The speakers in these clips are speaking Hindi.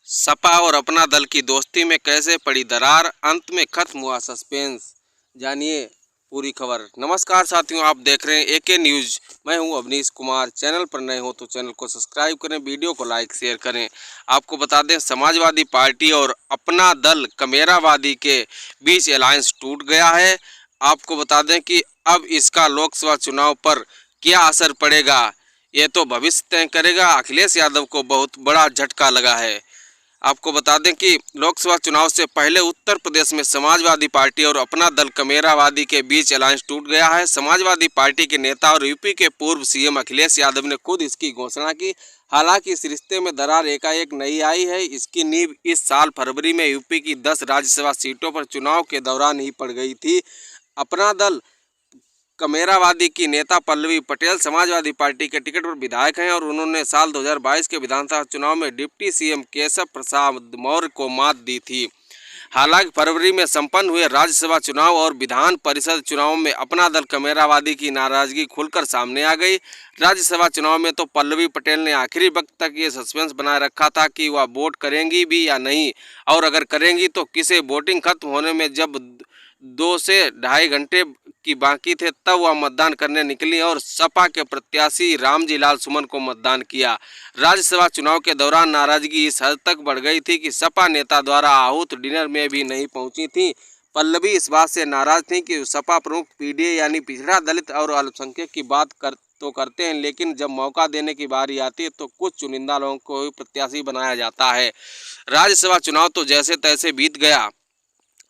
सपा और अपना दल की दोस्ती में कैसे पड़ी दरार, अंत में खत्म हुआ सस्पेंस। जानिए पूरी खबर। नमस्कार साथियों, आप देख रहे हैं एके न्यूज़। मैं हूं अवनीश कुमार। चैनल पर नए हो तो चैनल को सब्सक्राइब करें, वीडियो को लाइक शेयर करें। आपको बता दें, समाजवादी पार्टी और अपना दल कमेरावादी के बीच अलायंस टूट गया है। आपको बता दें कि अब इसका लोकसभा चुनाव पर क्या असर पड़ेगा, ये तो भविष्य तय करेगा। अखिलेश यादव को बहुत बड़ा झटका लगा है। आपको बता दें कि लोकसभा चुनाव से पहले उत्तर प्रदेश में समाजवादी पार्टी और अपना दल कमेरावादी के बीच अलायंस टूट गया है। समाजवादी पार्टी के नेता और यूपी के पूर्व सीएम अखिलेश यादव ने खुद इसकी घोषणा की। हालांकि इस रिश्ते में दरार एकाएक नहीं आई है। इसकी नींव इस साल फरवरी में यूपी की 10 राज्यसभा सीटों पर चुनाव के दौरान ही पड़ गई थी। अपना दल कमेरावादी की नेता पल्लवी पटेल समाजवादी पार्टी के टिकट पर विधायक हैं और उन्होंने साल 2022 के विधानसभा चुनाव में डिप्टी सीएम केशव प्रसाद मौर्य को मात दी थी। हालांकि फरवरी में संपन्न हुए राज्यसभा चुनाव और विधान परिषद चुनाव में अपना दल कमेरावादी की नाराजगी खुलकर सामने आ गई। राज्यसभा चुनाव में तो पल्लवी पटेल ने आखिरी वक्त तक ये सस्पेंस बनाए रखा था कि वह वोट करेंगी भी या नहीं, और अगर करेंगी तो किसे। वोटिंग खत्म होने में जब 2 से ढाई घंटे की बाकी थे तब वह मतदान करने निकली और सपा के प्रत्याशी रामजी लाल सुमन को मतदान किया। राज्यसभा चुनाव के दौरान नाराजगी इस हद तक बढ़ गई थी कि सपा नेता द्वारा आहूत डिनर में भी नहीं पहुंची थी। पल्लवी इस बात से नाराज थी कि सपा प्रमुख पीडीए यानी पिछड़ा दलित और अल्पसंख्यक की बात करते हैं, लेकिन जब मौका देने की बारी आती है तो कुछ चुनिंदा लोगों को ही प्रत्याशी बनाया जाता है। राज्यसभा चुनाव तो जैसे तैसे बीत गया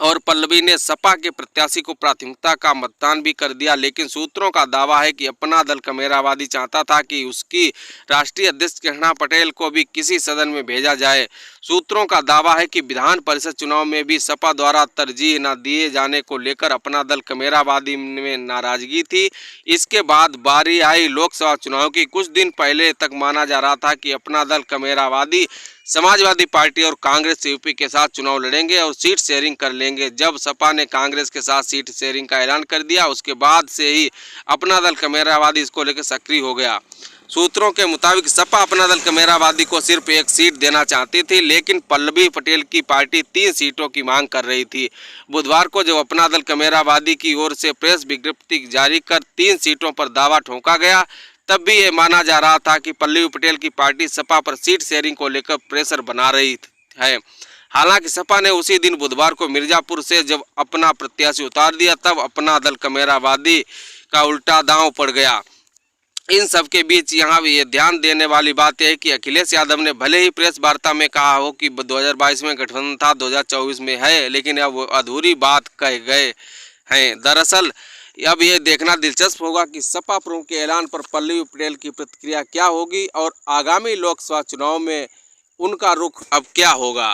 और पल्लवी ने सपा के प्रत्याशी को प्राथमिकता का मतदान भी कर दिया, लेकिन सूत्रों का दावा है कि अपना दल कमेरावादी चाहता था कि उसकी राष्ट्रीय अध्यक्ष कृष्णा पटेल को भी किसी सदन में भेजा जाए। सूत्रों का दावा है कि विधान परिषद चुनाव में भी सपा द्वारा तरजीह न दिए जाने को लेकर अपना दल कमेरावादी में नाराजगी थी। इसके बाद बारी आई लोकसभा चुनाव की। कुछ दिन पहले तक माना जा रहा था कि अपना दल कमेरावादी समाजवादी पार्टी और कांग्रेस यूपी के साथ चुनाव लड़ेंगे और सीट शेयरिंग कर लेंगे। जब सपा ने कांग्रेस के साथ सीट शेयरिंग का ऐलान कर दिया, उसके बाद से ही अपना दल कमेरावादी इसको लेकर सक्रिय हो गया। सूत्रों के मुताबिक सपा अपना दल कमेरावादी को सिर्फ एक सीट देना चाहती थी, लेकिन पल्लवी पटेल की पार्टी 3 सीटों की मांग कर रही थी। बुधवार को जब अपना दल कमेरावादी की ओर से प्रेस विज्ञप्ति जारी कर 3 सीटों पर दावा ठोका गया, तब भी ये माना जा रहा था कि पल्लवी पटेल की पार्टी सपा पर सीट शेयरिंग को लेकर प्रेशर बना रही है। हालांकि सपा ने उसी दिन बुधवार को मिर्जापुर से जब अपना प्रत्याशी उतार दिया, तब अपना दल कमेरावादी का उल्टा दांव पड़ गया। इन सब के बीच यहाँ भी ये ध्यान देने वाली बात है कि अखिलेश यादव ने भले ही प्रेस वार्ता में कहा हो कि 2022 में गठबंधन था, 2024 में है, लेकिन अब अधूरी बात कह गए हैं। दरअसल अब ये देखना दिलचस्प होगा कि सपा प्रमुख के ऐलान पर पल्लवी पटेल की प्रतिक्रिया क्या होगी और आगामी लोकसभा चुनाव में उनका रुख अब क्या होगा।